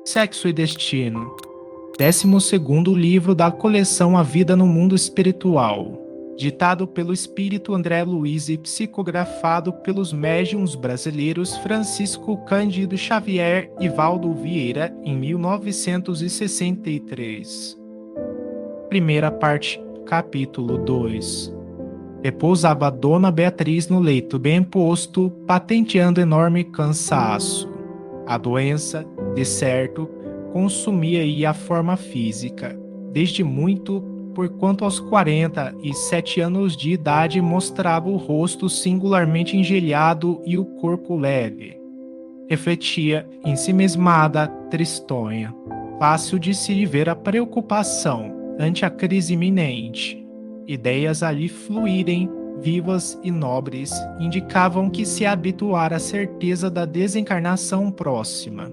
Sexo e Destino. 12º livro da coleção A Vida no Mundo Espiritual. Ditado pelo espírito André Luiz e psicografado pelos médiuns brasileiros Francisco Cândido Xavier e Valdo Vieira em 1963. Primeira parte, capítulo 2. Repousava Dona Beatriz no leito bem posto, patenteando enorme cansaço. A doença, de certo, consumia-lhe a forma física, desde muito, porquanto aos 47 anos de idade mostrava o rosto singularmente engelhado e o corpo leve. Refletia, ensimesmada, tristonha. Fácil de se ver a preocupação ante a crise iminente. Ideias ali fluírem, vivas e nobres, indicavam que se habituara à certeza da desencarnação próxima.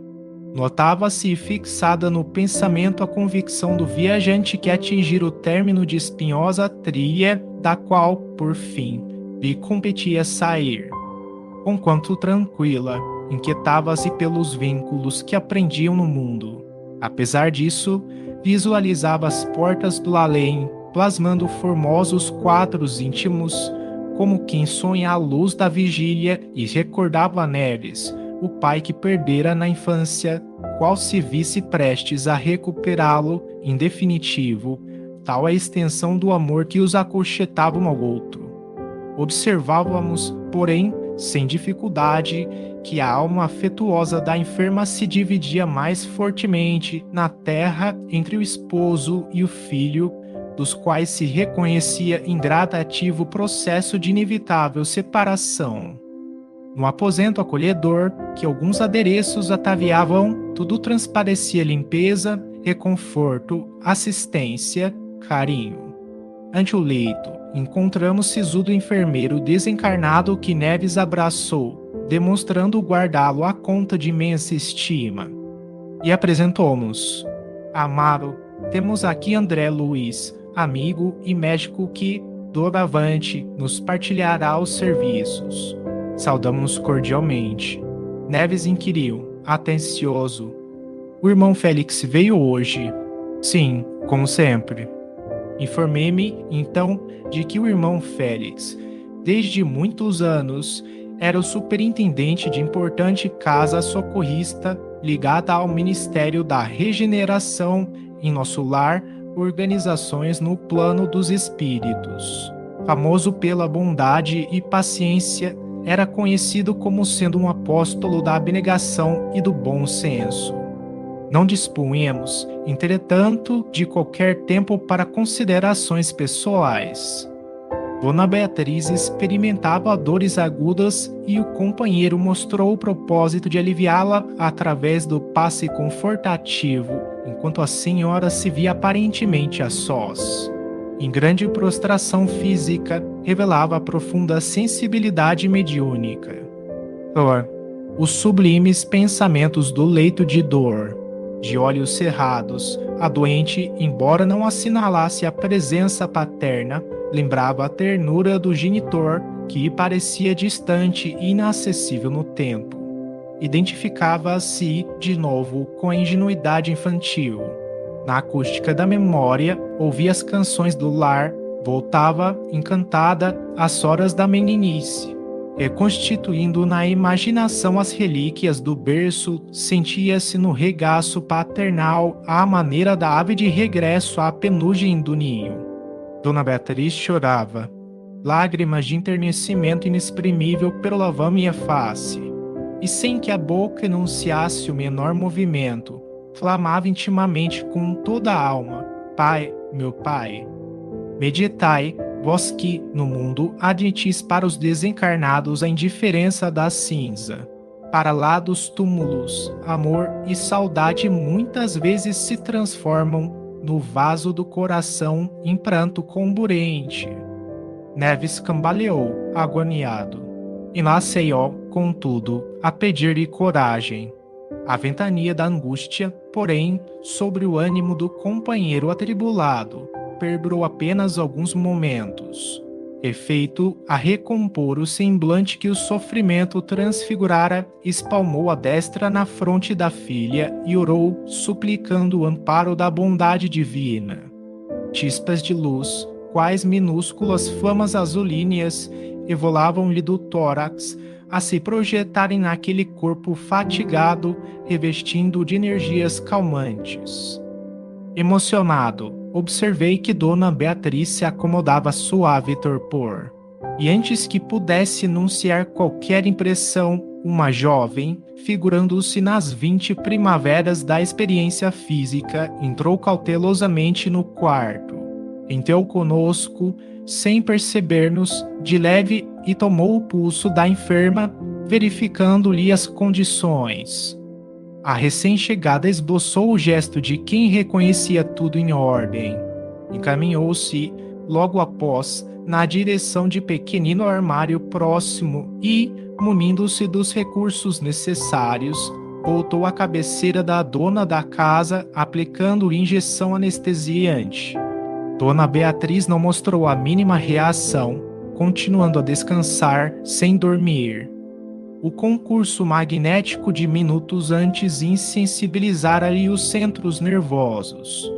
Notava-se fixada no pensamento a convicção do viajante que atingira o término de espinhosa trilha, da qual, por fim, lhe competia sair. Conquanto tranquila, inquietava-se pelos vínculos que aprendiam no mundo. Apesar disso, visualizava as portas do além, plasmando formosos quadros íntimos, como quem sonha a luz da vigília, e recordava a Neves, o pai que perdera na infância, qual se visse prestes a recuperá-lo em definitivo, tal a extensão do amor que os acolchetava um ao outro. Observávamos, porém, sem dificuldade, que a alma afetuosa da enferma se dividia mais fortemente na terra entre o esposo e o filho, dos quais se reconhecia em gradativo processo de inevitável separação. No aposento acolhedor, que alguns adereços ataviavam, tudo transparecia limpeza, reconforto, assistência, carinho. Ante o leito, encontramos sisudo enfermeiro desencarnado que Neves abraçou, demonstrando guardá-lo à conta de imensa estima. E apresentou-nos: Amaro, temos aqui André Luiz, amigo e médico que, doravante, nos partilhará os serviços. Saudamos cordialmente. Neves inquiriu, atencioso: O irmão Félix veio hoje? Sim, como sempre. Informei-me, então, de que o irmão Félix, desde muitos anos, era o superintendente de importante casa socorrista ligada ao Ministério da Regeneração em nosso lar, organizações no plano dos espíritos. Famoso pela bondade e paciência, era conhecido como sendo um apóstolo da abnegação e do bom senso. Não dispunhamos, entretanto, de qualquer tempo para considerações pessoais. Dona Beatriz experimentava dores agudas e o companheiro mostrou o propósito de aliviá-la através do passe confortativo, enquanto a senhora se via aparentemente a sós. Em grande prostração física, revelava profunda sensibilidade mediúnica. Os sublimes pensamentos do leito de dor. De olhos cerrados, a doente, embora não assinalasse a presença paterna, lembrava a ternura do genitor, que lhe parecia distante e inacessível no tempo. Identificava-se, de novo, com a ingenuidade infantil. Na acústica da memória, ouvia as canções do lar, voltava, encantada, às horas da meninice. Reconstituindo na imaginação as relíquias do berço, sentia-se no regaço paternal à maneira da ave de regresso à penugem do ninho. Dona Beatriz chorava. Lágrimas de enternecimento inexprimível perolavam-me a face. E sem que a boca enunciasse o menor movimento, clamava intimamente com toda a alma: Pai, meu Pai. Meditai, vós que, no mundo, admitis para os desencarnados a indiferença da cinza. Para lá dos túmulos, amor e saudade muitas vezes se transformam no vaso do coração em pranto comburente. Neves cambaleou, agoniado. E Maceió, contudo, a pedir-lhe coragem. A ventania da angústia, porém, sobre o ânimo do companheiro atribulado, perdurou apenas alguns momentos. Efeito a recompor o semblante que o sofrimento transfigurara, espalmou a destra na fronte da filha e orou, suplicando o amparo da bondade divina. Chispas de luz, quais minúsculas flamas azulíneas, evolavam-lhe do tórax, a se projetarem naquele corpo fatigado, revestindo de energias calmantes. Emocionado, observei que Dona Beatriz se acomodava suave e torpor. E antes que pudesse enunciar qualquer impressão, uma jovem, figurando-se nas 20 primaveras da experiência física, entrou cautelosamente no quarto. Entrou conosco, sem perceber-nos, de leve e tomou o pulso da enferma, verificando-lhe as condições. A recém-chegada esboçou o gesto de quem reconhecia tudo em ordem. Encaminhou-se, logo após, na direção de pequenino armário próximo e, munindo-se dos recursos necessários, voltou à cabeceira da dona da casa, aplicando injeção anestesiante. Dona Beatriz não mostrou a mínima reação, continuando a descansar sem dormir. O concurso magnético de minutos antes insensibilizara-lhe os centros nervosos.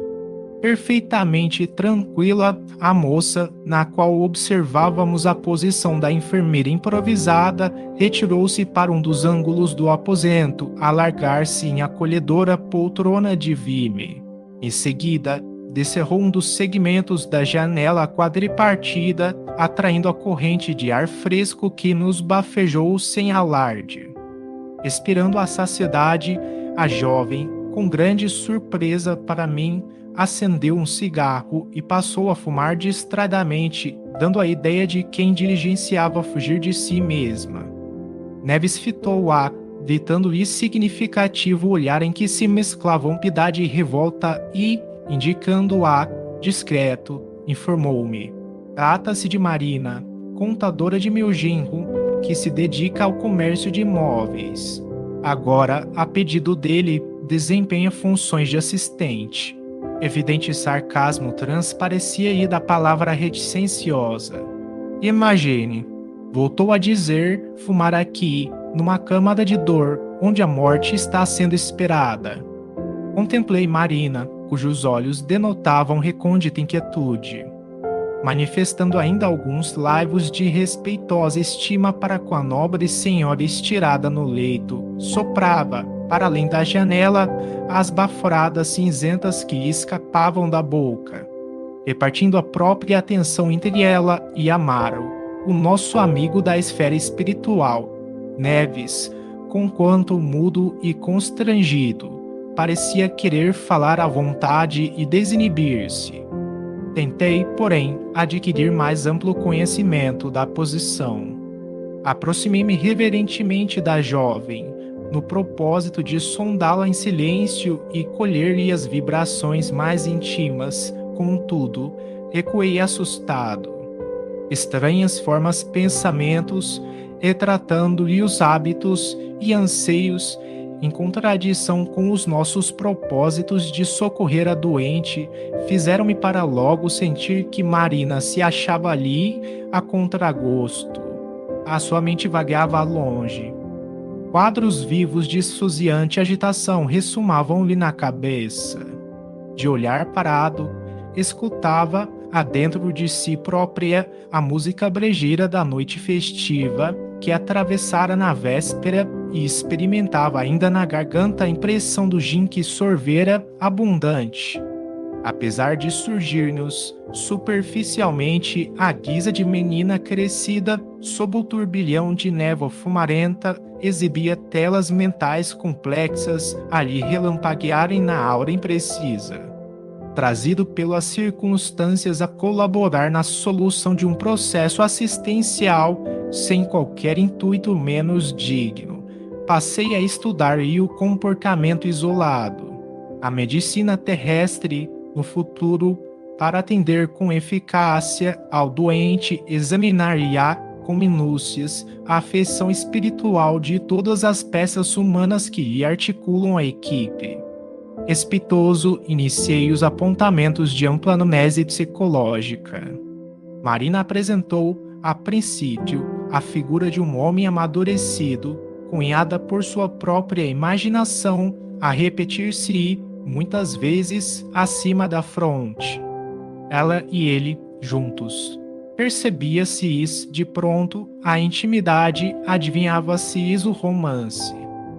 Perfeitamente tranquila, a moça, na qual observávamos a posição da enfermeira improvisada, retirou-se para um dos ângulos do aposento, a largar-se em acolhedora poltrona de vime. Em seguida, descerrou um dos segmentos da janela quadripartida, atraindo a corrente de ar fresco que nos bafejou sem alarde. Expirando a saciedade, a jovem, com grande surpresa para mim, acendeu um cigarro e passou a fumar distradamente, dando a ideia de quem diligenciava fugir de si mesma. Neves fitou-a, deitando-lhe significativo olhar em que se mesclavam piedade e revolta e, indicando-a, discreto, informou-me. Trata-se de Marina, contadora de meu genro, que se dedica ao comércio de imóveis. Agora, a pedido dele, desempenha funções de assistente. Evidente sarcasmo transparecia-lhe da palavra reticenciosa. Imagine, voltou a dizer, fumar aqui, numa câmara de dor, onde a morte está sendo esperada. Contemplei Marina, cujos olhos denotavam recôndita inquietude, manifestando ainda alguns laivos de respeitosa estima para com a nobre senhora estirada no leito, soprava, para além da janela, as baforadas cinzentas que lhe escapavam da boca, repartindo a própria atenção entre ela e Amaro, o nosso amigo da esfera espiritual. Neves, conquanto mudo e constrangido, parecia querer falar à vontade e desinibir-se. Tentei, porém, adquirir mais amplo conhecimento da posição. Aproximei-me reverentemente da jovem, no propósito de sondá-la em silêncio e colher-lhe as vibrações mais íntimas. Contudo, recuei assustado. Estranhas formas pensamentos, retratando-lhe os hábitos e anseios, em contradição com os nossos propósitos de socorrer a doente, fizeram-me para logo sentir que Marina se achava ali a contragosto. A sua mente vagava longe. Quadros vivos de esfuziante agitação ressumavam-lhe na cabeça. De olhar parado, escutava, adentro de si própria, a música brejeira da noite festiva que atravessara na véspera e experimentava ainda na garganta a impressão do gin que sorvera abundante. Apesar de surgir-nos superficialmente à guisa de menina crescida, sob o turbilhão de névoa fumarenta, exibia telas mentais complexas a lhe relampaguearem na aura imprecisa. Trazido pelas circunstâncias a colaborar na solução de um processo assistencial sem qualquer intuito menos digno, passei a estudar-lhe o comportamento isolado, a medicina terrestre no futuro, para atender com eficácia ao doente, examinar-lhe-á com minúcias a afeição espiritual de todas as peças humanas que lhe articulam a equipe. Espitoso, iniciei os apontamentos de ampla anamnese psicológica. Marina apresentou, a princípio, a figura de um homem amadurecido, cunhada por sua própria imaginação a repetir-se muitas vezes acima da fronte. Ela e ele juntos. Percebia-se-is de pronto a intimidade, adivinhava-se-is o romance.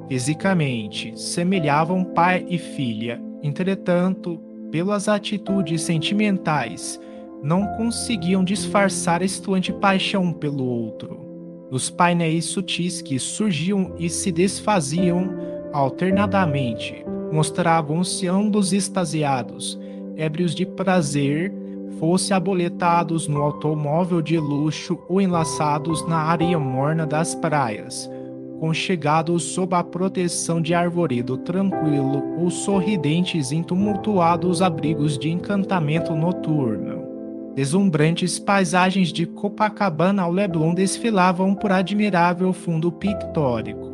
Fisicamente, semelhavam pai e filha, entretanto, pelas atitudes sentimentais, não conseguiam disfarçar a estuante paixão pelo outro. Nos painéis sutis que surgiam e se desfaziam alternadamente, mostravam-se ambos extasiados, ébrios de prazer, fosse aboletados no automóvel de luxo ou enlaçados na areia morna das praias, conchegados sob a proteção de arvoredo tranquilo ou sorridentes em tumultuados abrigos de encantamento noturno. Deslumbrantes paisagens de Copacabana ao Leblon desfilavam por admirável fundo pictórico.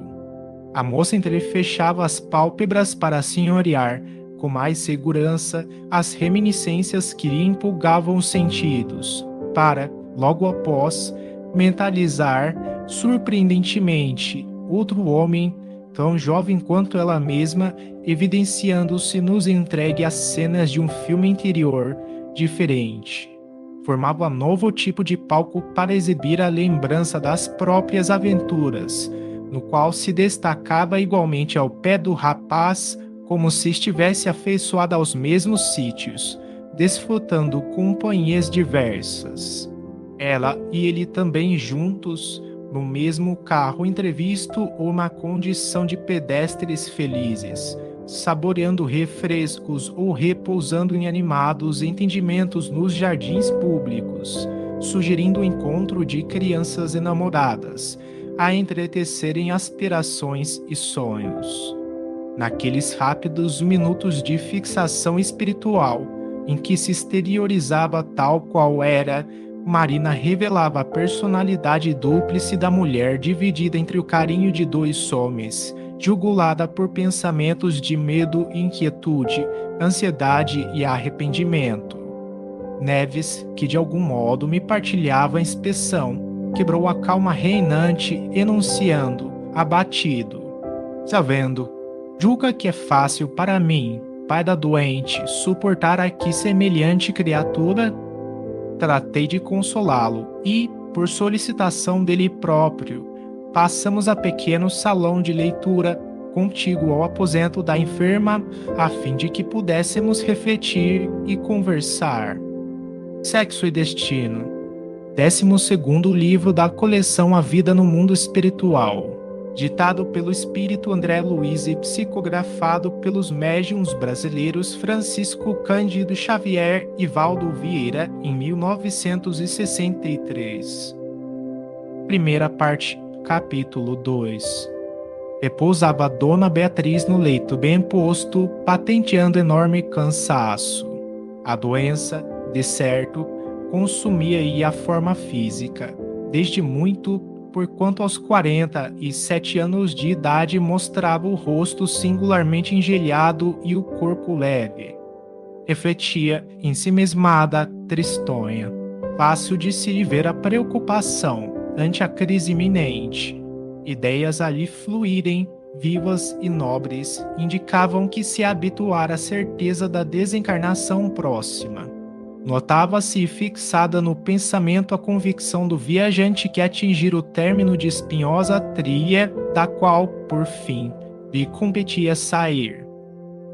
A moça entrefechava as pálpebras para senhorear, com mais segurança, as reminiscências que lhe empolgavam os sentidos, para, logo após, mentalizar, surpreendentemente, outro homem, tão jovem quanto ela mesma, evidenciando-se nos entregue às cenas de um filme interior diferente. Formava novo tipo de palco para exibir a lembrança das próprias aventuras, no qual se destacava igualmente ao pé do rapaz, como se estivesse afeiçoada aos mesmos sítios, desfrutando companhias diversas. Ela e ele também juntos, no mesmo carro entrevisto uma condição de pedestres felizes, saboreando refrescos ou repousando em animados entendimentos nos jardins públicos, sugerindo o encontro de crianças enamoradas, a entretecerem aspirações e sonhos. Naqueles rápidos minutos de fixação espiritual, em que se exteriorizava tal qual era, Marina revelava a personalidade dúplice da mulher dividida entre o carinho de dois homens, jugulada por pensamentos de medo e inquietude, ansiedade e arrependimento. Neves, que de algum modo me partilhava a inspeção, quebrou a calma reinante, enunciando, abatido: "Sabendo, julga que é fácil para mim, pai da doente, suportar aqui semelhante criatura?" Tratei de consolá-lo e, por solicitação dele próprio, passamos a pequeno salão de leitura, contíguo ao aposento da enferma, a fim de que pudéssemos refletir e conversar. Sexo e Destino. 12º livro da coleção A Vida no Mundo Espiritual. Ditado pelo espírito André Luiz e psicografado pelos médiuns brasileiros Francisco Cândido Xavier e Valdo Vieira em 1963. Primeira parte, capítulo 2. Repousava Dona Beatriz no leito bem posto, patenteando enorme cansaço. A doença, de certo, consumia-lhe a forma física, desde muito, porquanto aos 47 anos de idade mostrava o rosto singularmente engelhado e o corpo leve. Refletia, ensimesmada, tristonha. Fácil de se ver a preocupação ante a crise iminente. Ideias ali fluírem, vivas e nobres, indicavam que se habituara à certeza da desencarnação próxima. Notava-se fixada no pensamento a convicção do viajante que atingira o término de espinhosa trilha, da qual, por fim, lhe competia sair.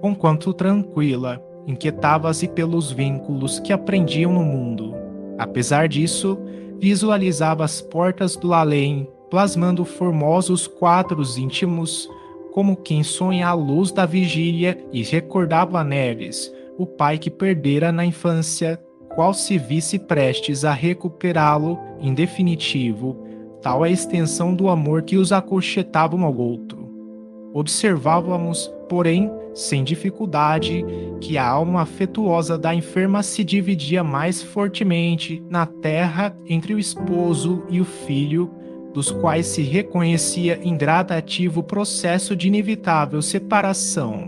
Conquanto tranquila, inquietava-se pelos vínculos que aprendiam no mundo. Apesar disso, visualizava as portas do além, plasmando formosos quadros íntimos, como quem sonha à luz da vigília, e recordava a Neves, o pai que perdera na infância, qual se visse prestes a recuperá-lo em definitivo, tal é a extensão do amor que os acolchetava um ao outro. Observávamos, porém, sem dificuldade, que a alma afetuosa da enferma se dividia mais fortemente na terra entre o esposo e o filho, dos quais se reconhecia em gradativo processo de inevitável separação.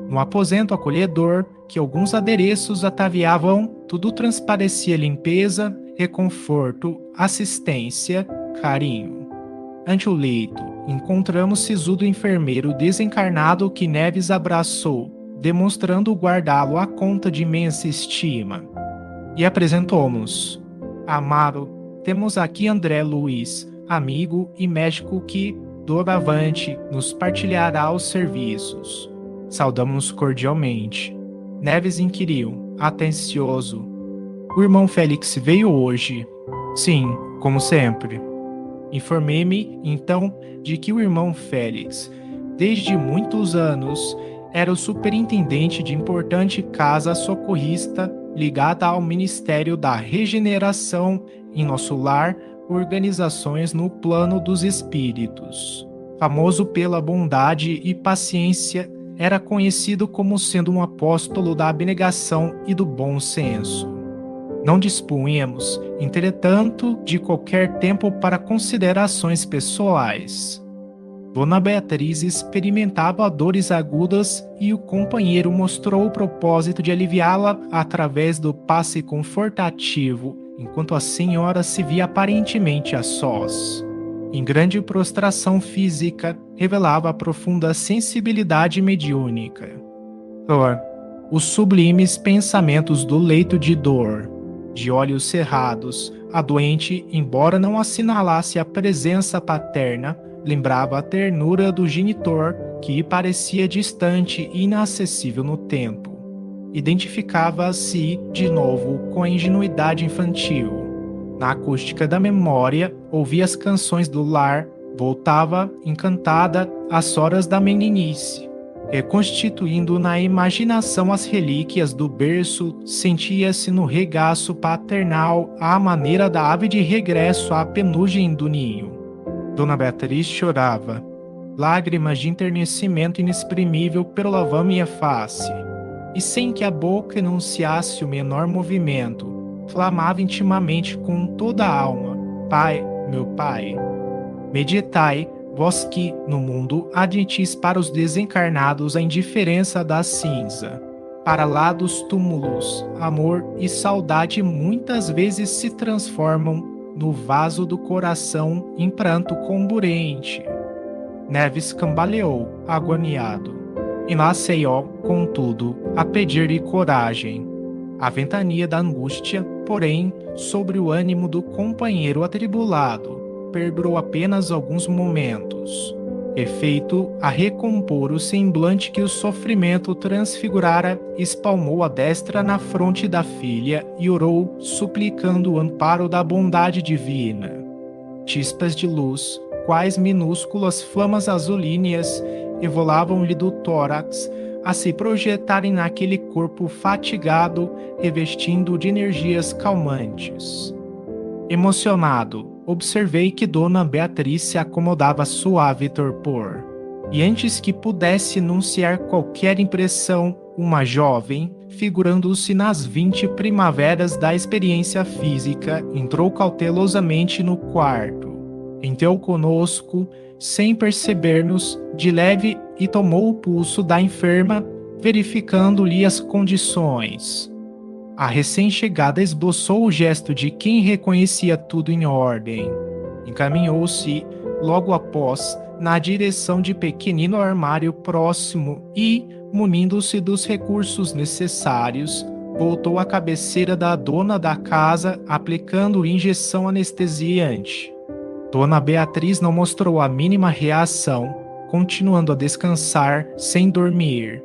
No aposento acolhedor, que alguns adereços ataviavam, tudo transparecia limpeza, reconforto, assistência, carinho. Ante o leito, encontramos sisudo enfermeiro desencarnado que Neves abraçou, demonstrando guardá-lo à conta de imensa estima. E apresentou-nos: Amaro, temos aqui André Luiz, amigo e médico que, doravante, nos partilhará os serviços. Saudamos-nos cordialmente. Neves inquiriu, atencioso: O irmão Félix veio hoje? Sim, como sempre. Informei-me, então, de que o irmão Félix, desde muitos anos, era o superintendente de importante casa socorrista ligada ao Ministério da Regeneração em nosso lar, organizações no plano dos espíritos. Famoso pela bondade e paciência, era conhecido como sendo um apóstolo da abnegação e do bom senso. Não dispunhamos, entretanto, de qualquer tempo para considerações pessoais. Dona Beatriz experimentava dores agudas e o companheiro mostrou o propósito de aliviá-la através do passe confortativo, enquanto a senhora se via aparentemente a sós. Em grande prostração física, revelava a profunda sensibilidade mediúnica. Os sublimes pensamentos do leito de dor. De olhos cerrados, a doente, embora não assinalasse a presença paterna, lembrava a ternura do genitor que parecia distante e inacessível no tempo. Identificava-se de novo com a ingenuidade infantil. Na acústica da memória, ouvia as canções do lar, voltava, encantada, às horas da meninice. Reconstituindo na imaginação as relíquias do berço, sentia-se no regaço paternal à maneira da ave de regresso à penugem do ninho. Dona Beatriz chorava. Lágrimas de enternecimento inexprimível perlavam minha face. E sem que a boca enunciasse o menor movimento, clamava intimamente com toda a alma: Pai, meu Pai, meditai, vós que, no mundo, admitis para os desencarnados a indiferença da cinza. Para lá dos túmulos, amor e saudade muitas vezes se transformam no vaso do coração em pranto comburente. Neves cambaleou, agoniado. E Maceió, contudo, a pedir-lhe coragem. A ventania da angústia, porém, sobre o ânimo do companheiro atribulado, perdurou apenas alguns momentos, efeito a recompor o semblante que o sofrimento transfigurara, espalmou a destra na fronte da filha e orou, suplicando o amparo da bondade divina. Chispas de luz, quais minúsculas flamas azulíneas, evolavam-lhe do tórax, a se projetarem naquele corpo fatigado, revestindo de energias calmantes. Emocionado, observei que Dona Beatriz se acomodava suave e torpor. E antes que pudesse enunciar qualquer impressão, uma jovem, figurando-se nas 20 primaveras da experiência física, entrou cautelosamente no quarto. Entrou conosco, sem perceber-nos, de leve e tomou o pulso da enferma, verificando-lhe as condições. A recém-chegada esboçou o gesto de quem reconhecia tudo em ordem. Encaminhou-se, logo após, na direção de pequenino armário próximo e, munindo-se dos recursos necessários, voltou à cabeceira da dona da casa, aplicando injeção anestesiante. Dona Beatriz não mostrou a mínima reação, continuando a descansar sem dormir.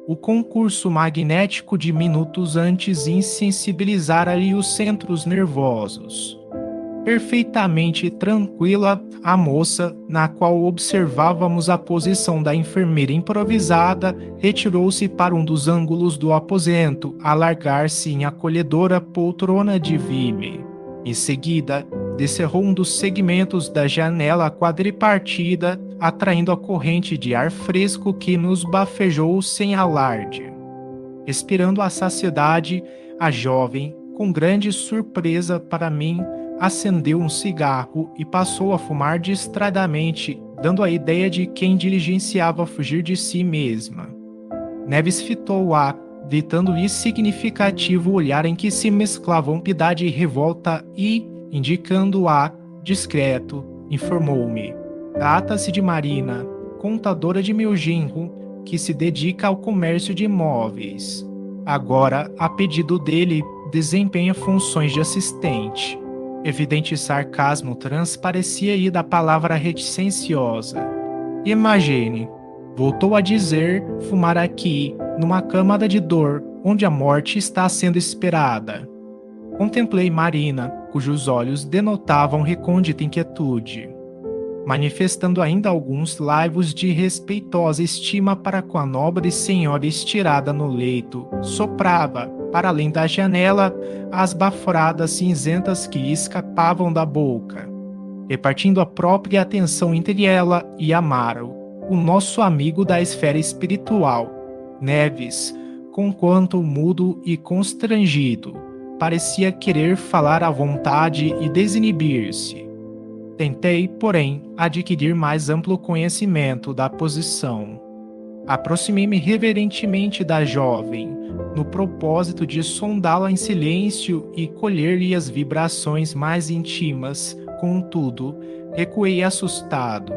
O concurso magnético de minutos antes insensibilizara-lhe os centros nervosos. Perfeitamente tranquila, a moça, na qual observávamos a posição da enfermeira improvisada, retirou-se para um dos ângulos do aposento, a largar-se em acolhedora poltrona de vime. Em seguida, descerrou um dos segmentos da janela quadripartida, atraindo a corrente de ar fresco que nos bafejou sem alarde. Expirando a saciedade, a jovem, com grande surpresa para mim, acendeu um cigarro e passou a fumar distradamente, dando a ideia de quem diligenciava fugir de si mesma. Neves fitou-a ditando-lhe significativo olhar em que se mesclavam piedade e revolta e, indicando-a, discreto, informou-me: trata-se de Marina, contadora de meu genro, que se dedica ao comércio de imóveis. Agora, a pedido dele, desempenha funções de assistente. Evidente sarcasmo transparecia-lhe da palavra reticenciosa. Imagine, voltou a dizer, fumar aqui, numa câmara de dor, onde a morte está sendo esperada. Contemplei Marina, cujos olhos denotavam recôndita inquietude, manifestando ainda alguns laivos de respeitosa estima para com a nobre senhora estirada no leito. Soprava, para além da janela, as baforadas cinzentas que lhe escapavam da boca, repartindo a própria atenção entre ela e Amaro, o nosso amigo da esfera espiritual. Neves, conquanto mudo e constrangido, parecia querer falar à vontade e desinibir-se. Tentei, porém, adquirir mais amplo conhecimento da posição. Aproximei-me reverentemente da jovem, no propósito de sondá-la em silêncio e colher-lhe as vibrações mais íntimas. Contudo, recuei assustado.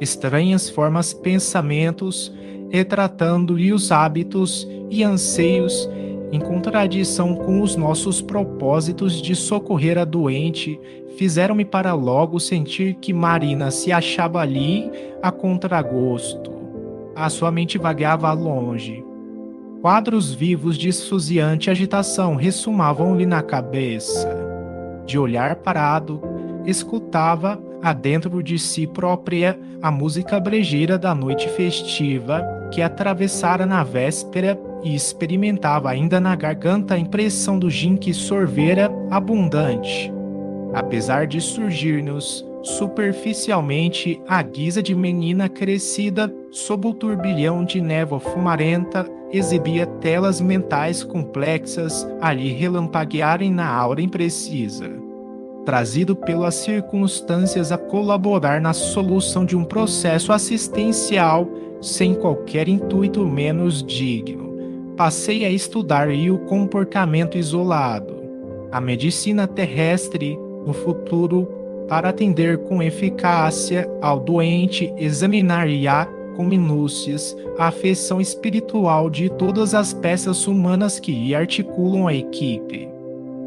Estranhas formas, pensamentos, retratando-lhe os hábitos e anseios, em contradição com os nossos propósitos de socorrer a doente, fizeram-me para logo sentir que Marina se achava ali a contragosto. A sua mente vagava longe. Quadros vivos de esfuziante agitação ressomavam-lhe na cabeça. De olhar parado, escutava, adentro de si própria, a música brejeira da noite festiva que atravessara na véspera e experimentava ainda na garganta a impressão do gin que sorvera abundante. Apesar de surgir-nos superficialmente à guisa de menina crescida, sob o turbilhão de névoa fumarenta, exibia telas mentais complexas a lhe relampaguearem na aura imprecisa. Trazido pelas circunstâncias a colaborar na solução de um processo assistencial sem qualquer intuito menos digno, passei a estudar-lhe o comportamento isolado, a medicina terrestre no futuro, para atender com eficácia ao doente, examinar-lhe-á com minúcias a afeição espiritual de todas as peças humanas que lhe articulam a equipe.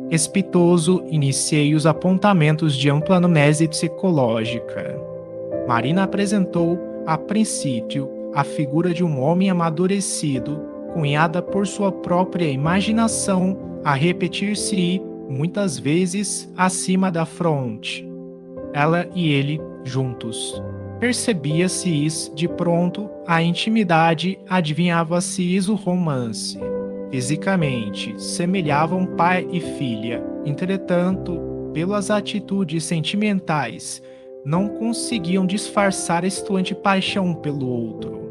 Espitoso, iniciei os apontamentos de ampla anamnese psicológica. Marina apresentou, a princípio, a figura de um homem amadurecido, cunhada por sua própria imaginação, a repetir-se muitas vezes acima da fronte. Ela e ele juntos. Percebia-se-is de pronto a intimidade, adivinhava-se-is o romance. Fisicamente, semelhavam pai e filha. Entretanto, pelas atitudes sentimentais, não conseguiam disfarçar a estuante paixão um pelo outro.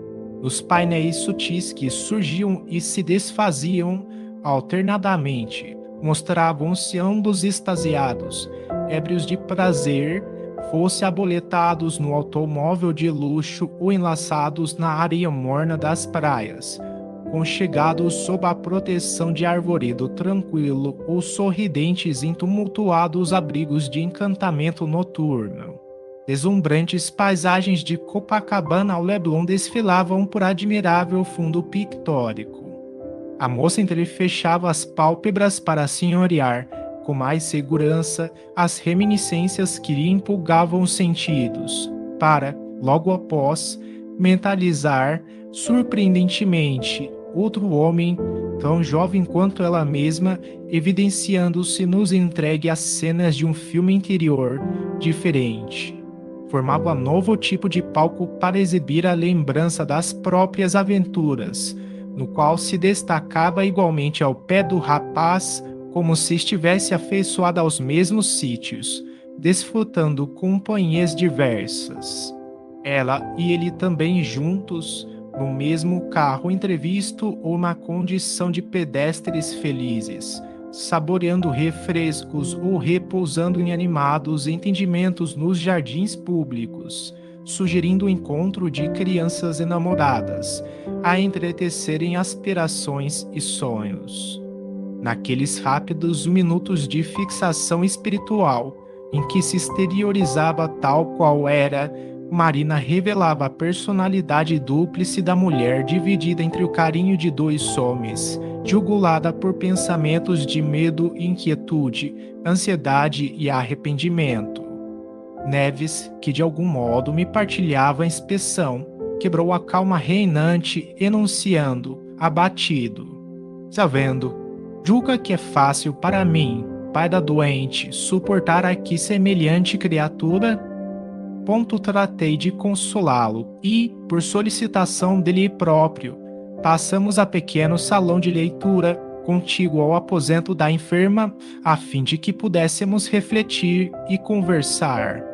Os painéis sutis que surgiam e se desfaziam alternadamente, mostravam-se ambos extasiados, ébrios de prazer, fosse aboletados no automóvel de luxo ou enlaçados na areia morna das praias, conchegados sob a proteção de arvoredo tranquilo ou sorridentes em tumultuados abrigos de encantamento noturno. Deslumbrantes paisagens de Copacabana ao Leblon desfilavam por admirável fundo pictórico. A moça entrefechava as pálpebras para senhorear, com mais segurança, as reminiscências que lhe empolgavam os sentidos, para, logo após, mentalizar, surpreendentemente, outro homem, tão jovem quanto ela mesma, evidenciando-se nos entregue às cenas de um filme interior, diferente. Formava novo tipo de palco para exibir a lembrança das próprias aventuras, no qual se destacava igualmente ao pé do rapaz, como se estivesse afeiçoada aos mesmos sítios, desfrutando companhias diversas. Ela e ele também juntos, no mesmo carro entrevisto ou na condição de pedestres felizes, saboreando refrescos ou repousando em animados entendimentos nos jardins públicos, sugerindo o encontro de crianças enamoradas, a entretecerem aspirações e sonhos. Naqueles rápidos minutos de fixação espiritual, em que se exteriorizava tal qual era, Marina revelava a personalidade dúplice da mulher dividida entre o carinho de dois homens, jugulada por pensamentos de medo e inquietude, ansiedade e arrependimento. Neves, que de algum modo me partilhava a inspeção, quebrou a calma reinante, enunciando, abatido: Sabendo, julga que é fácil para mim, pai da doente, suportar aqui semelhante criatura? Ponto tratei de consolá-lo e, por solicitação dele próprio, passamos a pequeno salão de leitura, contíguo ao aposento da enferma, a fim de que pudéssemos refletir e conversar.